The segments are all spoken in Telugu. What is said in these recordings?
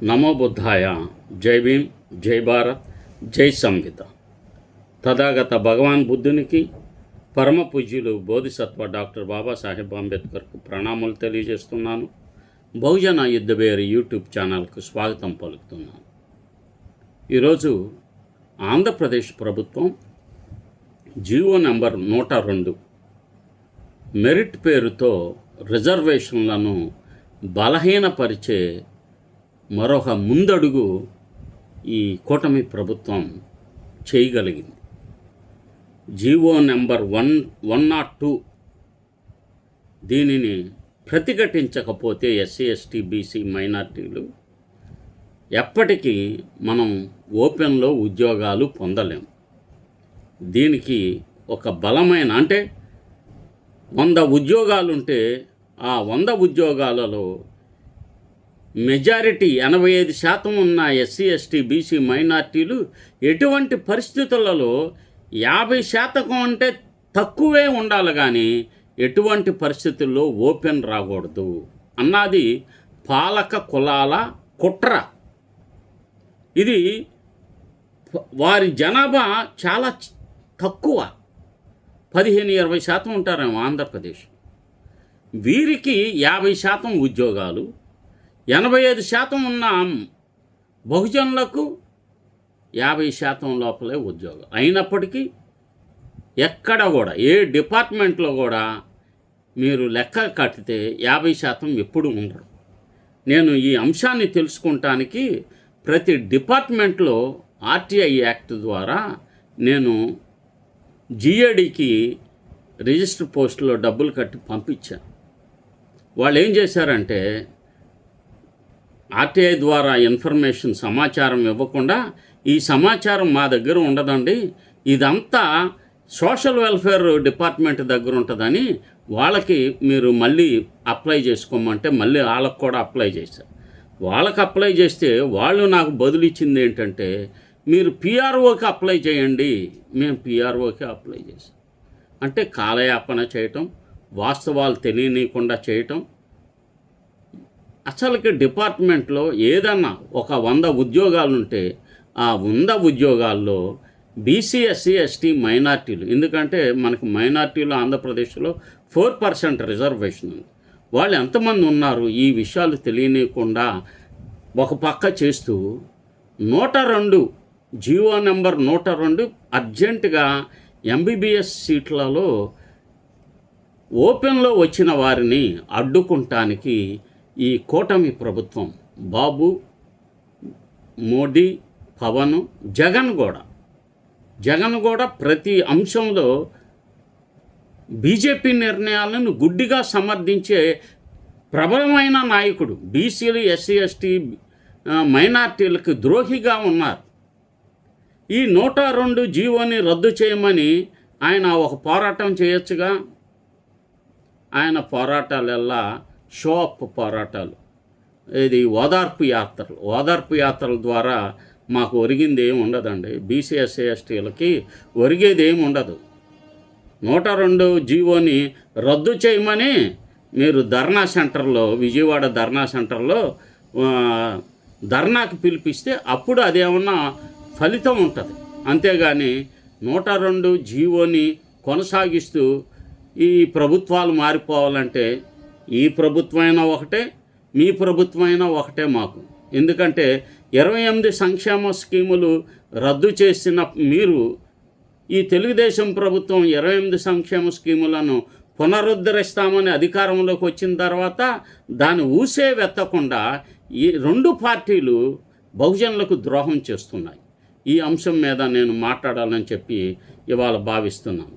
నమో బుద్ధాయ. జై భీమ్, జై భారత్, జై సంవిత. తథాగత భగవాన్ బుద్ధునికి, పరమ పూజ్యులు బోధిసత్వ డాక్టర్ బాబాసాహెబ్ అంబేద్కర్కు ప్రణామాలు తెలియజేస్తున్నాను. బహుజన యుద్ధబేరి యూట్యూబ్ ఛానల్కు స్వాగతం పలుకుతున్నాను. ఈరోజు ఆంధ్రప్రదేశ్ ప్రభుత్వం జీవో నెంబర్ 102 మెరిట్ పేరుతో రిజర్వేషన్లను బలహీనపరిచే మరొక ముందడుగు ఈ కూటమి ప్రభుత్వం చేయగలిగింది. జీవో నెంబర్ 102 దీనిని ప్రతిఘటించకపోతే ఎస్సీ, ఎస్టీ, బీసీ, మైనార్టీలు ఎప్పటికీ మనం ఓపెన్లో ఉద్యోగాలు పొందలేం. దీనికి ఒక బలమైన, అంటే 100 ఉద్యోగాలుంటే ఆ 100 ఉద్యోగాలలో మెజారిటీ 85% ఉన్న ఎస్సీ, ఎస్టీ, బీసీ, మైనార్టీలు ఎటువంటి పరిస్థితులలో 50% అంటే తక్కువే ఉండాలి, కానీ ఎటువంటి పరిస్థితుల్లో ఓపెన్ రాకూడదు అన్నది పాలక కులాల కుట్ర. ఇది వారి జనాభా చాలా తక్కువ, 15-20% ఉంటారేమో ఆంధ్రప్రదేశ్. వీరికి 50% ఉద్యోగాలు, 85% ఉన్న బహుజనులకు 50% లోపలే ఉద్యోగం. అయినప్పటికీ ఎక్కడ కూడా, ఏ డిపార్ట్మెంట్లో కూడా మీరు లెక్క కట్టితే 50% ఎప్పుడు ఉండరు. నేను ఈ అంశాన్ని తెలుసుకుంటానికి ప్రతి డిపార్ట్మెంట్లో ఆర్టీఐ యాక్ట్ ద్వారా నేను జిఏడికి రిజిస్టర్ పోస్టులో డబ్బులు కట్టి పంపించాను. వాళ్ళు ఏం చేశారంటే, ఆర్టీఐ ద్వారా ఇన్ఫర్మేషన్ సమాచారం ఇవ్వకుండా, ఈ సమాచారం మా దగ్గర ఉండదండి, ఇదంతా సోషల్ వెల్ఫేర్ డిపార్ట్మెంట్ దగ్గర ఉంటుందని వాళ్ళకి మీరు మళ్ళీ అప్లై చేసుకోమంటే మళ్ళీ వాళ్ళకు కూడా అప్లై చేశారు. వాళ్ళకి అప్లై చేస్తే వాళ్ళు నాకు బదులు ఇచ్చింది ఏంటంటే, మీరు పిఆర్ఓకి అప్లై చేయండి. మేము పిఆర్ఓకి అప్లై చేసాం. అంటే కాలయాపన చేయటం, వాస్తవాలు తెలియనీయకుండా చేయటం. అసలుకి డిపార్ట్మెంట్లో ఏదన్నా ఒక 100 ఉద్యోగాలుంటే ఆ 100 ఉద్యోగాల్లో బీసీ, ఎస్సీ, ఎస్టీ, మైనార్టీలు, ఎందుకంటే మనకు మైనార్టీలు ఆంధ్రప్రదేశ్లో 4% రిజర్వేషన్ ఉంది. వాళ్ళు ఎంతమంది ఉన్నారు ఈ విషయాలు తెలియనీయకుండా ఒక పక్క చేస్తూ 102 జీవో నెంబర్ 102 అర్జెంటుగా ఎంబీబీఎస్ సీట్లలో ఓపెన్లో వచ్చిన వారిని అడ్డుకుంటానికి ఈ కూటమి ప్రభుత్వం, బాబు, మోడీ, పవన్, జగన్ కూడా ప్రతి అంశంలో బీజేపీ నిర్ణయాలను గుడ్డిగా సమర్థించే ప్రబలమైన నాయకుడు. బీసీలు, ఎస్సీ, ఎస్టీ, మైనార్టీలకు ద్రోహిగా ఉన్నారు. ఈ 102 జీవోని రద్దు చేయమని ఆయన ఒక పోరాటం చేయొచ్చుగా. ఆయన పోరాటాలెల్లా షో అప్ పోరాటాలు. ఇది ఓదార్పు యాత్రల ద్వారా మాకు ఒరిగింది ఏమి ఉండదండి. బీసీ, ఎస్సీ, ఎస్టీలకి ఒరిగేది ఏమి ఉండదు. 102 జీవోని రద్దు చేయమని మీరు ధర్నా సెంటర్లో, విజయవాడ ధర్నా సెంటర్లో ధర్నాకి పిలిపిస్తే అప్పుడు అదేమన్నా ఫలితం ఉంటుంది. అంతేగాని 102 జీవోని కొనసాగిస్తూ ఈ ప్రభుత్వాలు మారిపోవాలంటే ఈ ప్రభుత్వమైనా ఒకటే, మీ ప్రభుత్వమైనా ఒకటే మాకు. ఎందుకంటే 28 సంక్షేమ స్కీములు రద్దు చేసిన మీరు, ఈ తెలుగుదేశం ప్రభుత్వం 28 సంక్షేమ స్కీములను పునరుద్ధరిస్తామని అధికారంలోకి వచ్చిన తర్వాత దాన్ని ఊసే వెత్తకుండా ఈ 2 పార్టీలు బహుజనులకు ద్రోహం చేస్తున్నాయి. ఈ అంశం మీద నేను మాట్లాడాలని చెప్పి ఇవాళ భావిస్తున్నాను.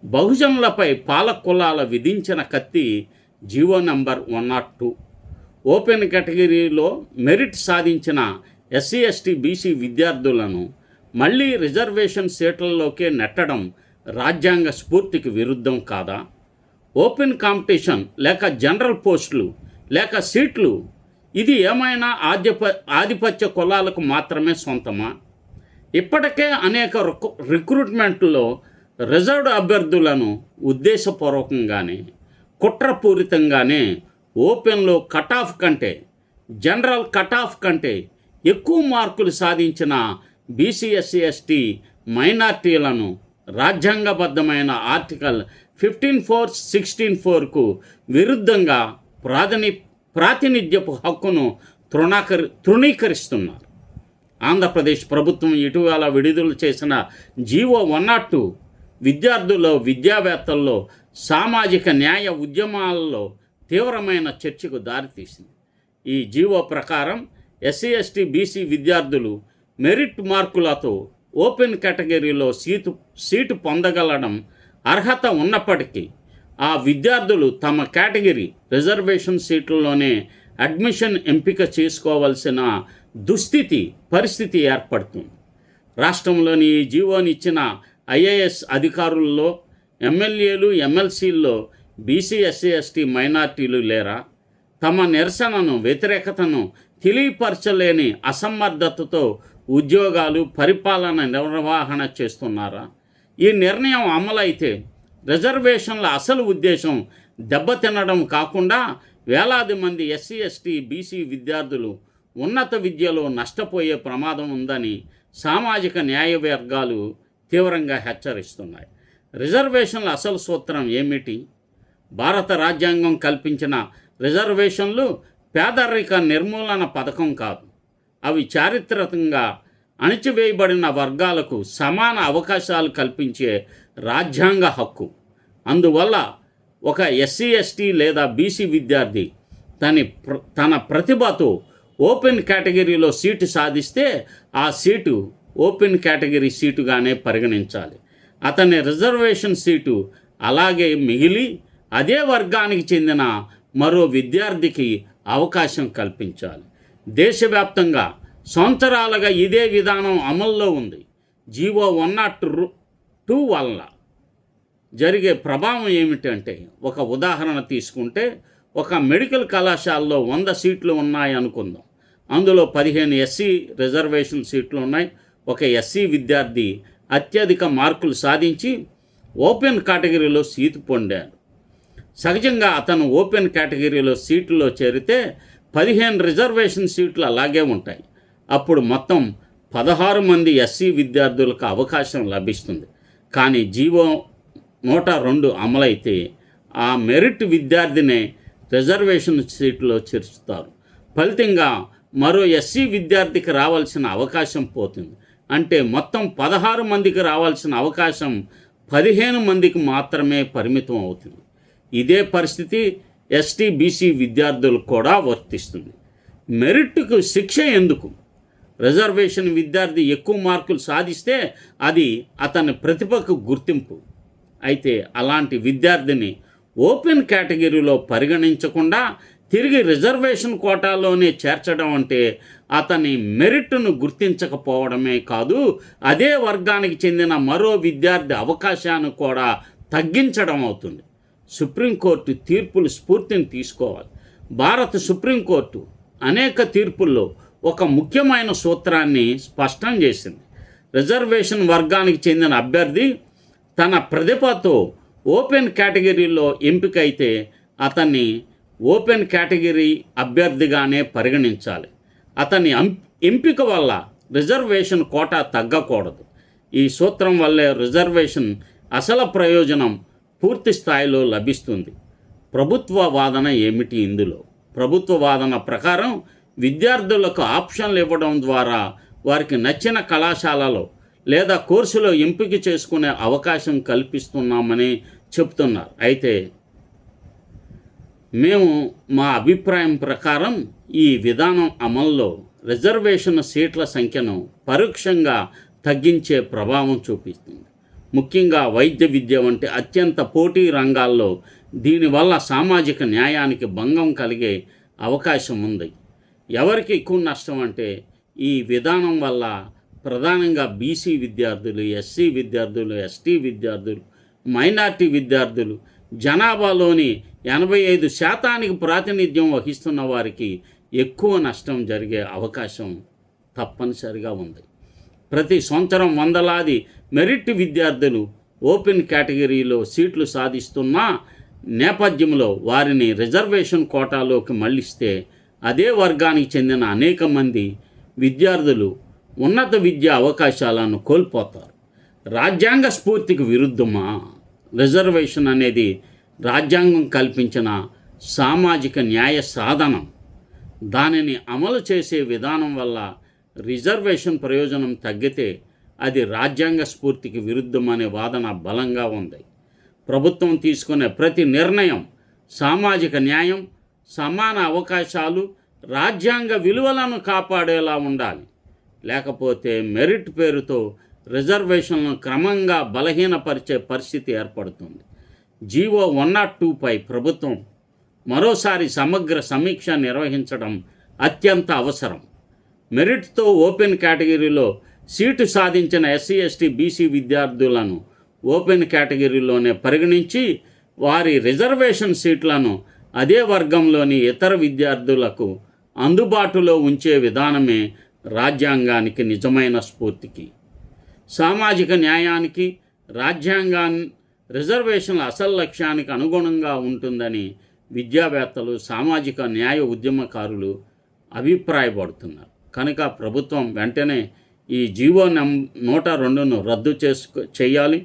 బహుజనులపై పాలక కులాల విధించిన కత్తి జీవో నెంబర్ 102. ఓపెన్ కేటగిరీలో మెరిట్ సాధించిన ఎస్సీ, ఎస్టీ, బీసీ విద్యార్థులను మళ్ళీ రిజర్వేషన్ సీట్లలోకే నెట్టడం రాజ్యాంగ స్ఫూర్తికి విరుద్ధం కాదా? ఓపెన్ కాంపిటీషన్ లేక జనరల్ పోస్టులు లేక సీట్లు, ఇది ఏమైనా ఆధిపత్య కులాలకు మాత్రమే సొంతమా? ఇప్పటికే అనేక రిక్రూట్మెంట్లో రిజర్వ్డ్ అభ్యర్థులను ఉద్దేశపూర్వకంగానే, కుట్రపూరితంగానే ఓపెన్లో కట్ ఆఫ్ కంటే జనరల్ కట్ ఆఫ్ కంటే ఎక్కువ మార్కులు సాధించిన బీసీ ఎస్సీ ఎస్టీ మైనార్టీలను రాజ్యాంగబద్ధమైన ఆర్టికల్ 15(4)(16)(4)కు విరుద్ధంగా ప్రాతినిధ్యపు హక్కును తృణీకరిస్తున్నారు. ఆంధ్రప్రదేశ్ ప్రభుత్వం ఇటీవల విడుదల చేసిన జీవో 102 విద్యార్థుల్లో, విద్యావేత్తల్లో, సామాజిక న్యాయ ఉద్యమాలలో తీవ్రమైన చర్చకు దారితీసింది. ఈ జీవో ప్రకారం ఎస్సీ ఎస్టీ బీసీ విద్యార్థులు మెరిట్ మార్కులతో ఓపెన్ కేటగిరీలో సీటు పొందగలడం అర్హత ఉన్నప్పటికీ ఆ విద్యార్థులు తమ కేటగిరీ రిజర్వేషన్ సీట్లలోనే అడ్మిషన్ ఎంపిక చేసుకోవాల్సిన పరిస్థితి ఏర్పడుతుంది. రాష్ట్రంలోని ఈ జీవోని ఇచ్చిన ఐఏఎస్ అధికారుల్లో, ఎమ్మెల్యేలు, ఎమ్మెల్సీల్లో బీసీ ఎస్సీ ఎస్టీ మైనార్టీలు లేరా? తమ నిరసనను, వ్యతిరేకతను తెలియపరచలేని అసమర్థతతో ఉద్యోగాలు, పరిపాలన నిర్వహణ చేస్తున్నారా? ఈ నిర్ణయం అమలైతే రిజర్వేషన్ల అసలు ఉద్దేశం దెబ్బతినడం కాకుండా వేలాది మంది ఎస్సీ ఎస్టీ బీసీ విద్యార్థులు ఉన్నత విద్యలో నష్టపోయే ప్రమాదం ఉందని సామాజిక న్యాయ వర్గాలు తీవ్రంగా హెచ్చరిస్తున్నాయి. రిజర్వేషన్ల అసలు సూత్రం ఏమిటి? భారత రాజ్యాంగం కల్పించిన రిజర్వేషన్లు పేదరిక నిర్మూలన పథకం కాదు. అవి చారిత్రకంగా అణచివేయబడిన వర్గాలకు సమాన అవకాశాలు కల్పించే రాజ్యాంగ హక్కు. అందువల్ల ఒక ఎస్సీ ఎస్టీ లేదా బీసీ విద్యార్థి తన ప్రతిభతో ఓపెన్ కేటగిరీలో సీటు సాధిస్తే ఆ సీటు ఓపెన్ కేటగిరీ సీటుగానే పరిగణించాలి. అతని రిజర్వేషన్ సీటు అలాగే మిగిలి అదే వర్గానికి చెందిన మరో విద్యార్థికి అవకాశం కల్పించాలి. దేశవ్యాప్తంగా సంవత్సరాలుగా ఇదే విధానం అమల్లో ఉంది. జీవో 102 వల్ల జరిగే ప్రభావం ఏమిటంటే, ఒక ఉదాహరణ తీసుకుంటే, ఒక మెడికల్ కళాశాలలో 100 సీట్లు ఉన్నాయి అనుకుందాం. అందులో 15 ఎస్సీ రిజర్వేషన్ సీట్లు ఉన్నాయి. ఒక ఎస్సీ విద్యార్థి అత్యధిక మార్కులు సాధించి ఓపెన్ కేటగిరీలో సీటు పొందాడు. సహజంగా అతను ఓపెన్ కేటగిరీలో సీట్లో చేరితే 15 రిజర్వేషన్ సీట్లు అలాగే ఉంటాయి. అప్పుడు మొత్తం 16 మంది ఎస్సీ విద్యార్థులకు అవకాశం లభిస్తుంది. కానీ జీవో 102 అమలైతే ఆ మెరిట్ విద్యార్థినే రిజర్వేషన్ సీట్లో చేర్చుతారు. ఫలితంగా మరో ఎస్సీ విద్యార్థికి రావాల్సిన అవకాశం పోతుంది. అంటే మొత్తం 16 మందికి రావాల్సిన అవకాశం 15 మందికి మాత్రమే పరిమితం అవుతుంది. ఇదే పరిస్థితి ఎస్టీ బీసీ విద్యార్థులకు కూడా వర్తిస్తుంది. మెరిట్కు శిక్ష ఎందుకు? రిజర్వేషన్ విద్యార్థి ఎక్కువ మార్కులు సాధిస్తే అది అతని ప్రతిభకు గుర్తింపు. అయితే అలాంటి విద్యార్థిని ఓపెన్ కేటగిరీలో పరిగణించకుండా తిరిగి రిజర్వేషన్ కోటాలోనే చేర్చడం అంటే అతని మెరిట్ను గుర్తించకపోవడమే కాదు, అదే వర్గానికి చెందిన మరో విద్యార్థి అవకాశాన్ని కూడా తగ్గించడం అవుతుంది. సుప్రీంకోర్టు తీర్పులు స్ఫూర్తిని తీసుకోవాలి. భారత సుప్రీంకోర్టు అనేక తీర్పుల్లో ఒక ముఖ్యమైన సూత్రాన్ని స్పష్టం చేసింది. రిజర్వేషన్ వర్గానికి చెందిన అభ్యర్థి తన ప్రతిభతో ఓపెన్ కేటగిరీలో ఎంపికైతే అతన్ని ఓపెన్ కేటగిరీ అభ్యర్థిగానే పరిగణించాలి. అతని ఎంపిక వల్ల రిజర్వేషన్ కోటా తగ్గకూడదు. ఈ సూత్రం వల్లే రిజర్వేషన్ అసలు ప్రయోజనం పూర్తి స్థాయిలో లభిస్తుంది. ప్రభుత్వ వాదన ఏమిటి? ఇందులో ప్రభుత్వ వాదన ప్రకారం విద్యార్థులకు ఆప్షన్లు ఇవ్వడం ద్వారా వారికి నచ్చిన కళాశాలలో లేదా కోర్సులో ఎంపిక చేసుకునే అవకాశం కల్పిస్తున్నామని చెప్తున్నారు. అయితే మేము మా అభిప్రాయం ప్రకారం ఈ విధానం అమల్లో రిజర్వేషన్ సీట్ల సంఖ్యను పరోక్షంగా తగ్గించే ప్రభావం చూపిస్తుంది. ముఖ్యంగా వైద్య విద్య వంటి అత్యంత పోటీ రంగాల్లో దీనివల్ల సామాజిక న్యాయానికి భంగం కలిగే అవకాశం ఉంది. ఎవరికి ఎక్కువ నష్టం అంటే ఈ విధానం వల్ల ప్రధానంగా బీసీ విద్యార్థులు, ఎస్సీ విద్యార్థులు, ఎస్టీ విద్యార్థులు, మైనార్టీ విద్యార్థులు, జనాభాలోని 85% ప్రాతినిధ్యం వహిస్తున్న వారికి ఎక్కువ నష్టం జరిగే అవకాశం తప్పనిసరిగా ఉంది. ప్రతి సంవత్సరం వందలాది మెరిట్ విద్యార్థులు ఓపెన్ కేటగిరీలో సీట్లు సాధిస్తున్న నేపథ్యంలో వారిని రిజర్వేషన్ కోటాలోకి మళ్లిస్తే అదే వర్గానికి చెందిన అనేక మంది విద్యార్థులు ఉన్నత విద్యా అవకాశాలను కోల్పోతారు. రాజ్యాంగ స్ఫూర్తికి విరుద్ధమా? రిజర్వేషన్ అనేది రాజ్యాంగం కల్పించిన సామాజిక న్యాయ సాధనం. దానిని అమలు చేసే విధానం వల్ల రిజర్వేషన్ ప్రయోజనం తగ్గితే అది రాజ్యాంగ స్ఫూర్తికి విరుద్ధమనే వాదన బలంగా ఉంది. ప్రభుత్వం తీసుకునే ప్రతి నిర్ణయం సామాజిక న్యాయం, సమాన అవకాశాలు, రాజ్యాంగ విలువలను కాపాడేలా ఉండాలి. లేకపోతే మెరిట్ పేరుతో రిజర్వేషన్లను క్రమంగా బలహీనపరిచే పరిస్థితి ఏర్పడుతుంది. జీవో 102పై ప్రభుత్వం మరోసారి సమగ్ర సమీక్ష నిర్వహించడం అత్యంత అవసరం. మెరిట్తో ఓపెన్ కేటగిరీలో సీటు సాధించిన ఎస్సీ, ఎస్టీ, బీసీ విద్యార్థులను ఓపెన్ కేటగిరీలోనే పరిగణించి వారి రిజర్వేషన్ సీట్లను అదే వర్గంలోని ఇతర విద్యార్థులకు అందుబాటులో ఉంచే విధానమే రాజ్యాంగానికి నిజమైన స్ఫూర్తికి, సామాజిక న్యాయానికి, రిజర్వేషన్ల అసలు లక్ష్యానికి అనుగుణంగా ఉంటుందని విద్యావేత్తలు, సామాజిక న్యాయ ఉద్యమకారులు అభిప్రాయపడుతున్నారు. కనుక ప్రభుత్వం వెంటనే ఈ జీవో 102ను రద్దు చేయాలి.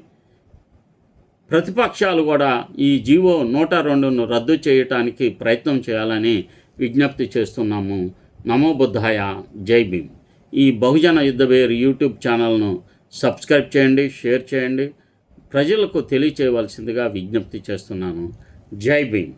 ప్రతిపక్షాలు కూడా ఈ జీవో 102ను రద్దు చేయటానికి ప్రయత్నం చేయాలని విజ్ఞప్తి చేస్తున్నాము. నమో బుద్ధాయ, జై భీమ్. ఈ బహుజన యుద్ధవేర్ యూట్యూబ్ ఛానల్ను సబ్స్క్రైబ్ చేయండి, షేర్ చేయండి, ప్రజలకు తెలియచేయవలసిందిగా విజ్ఞప్తి చేస్తున్నాను. జై భీమ్.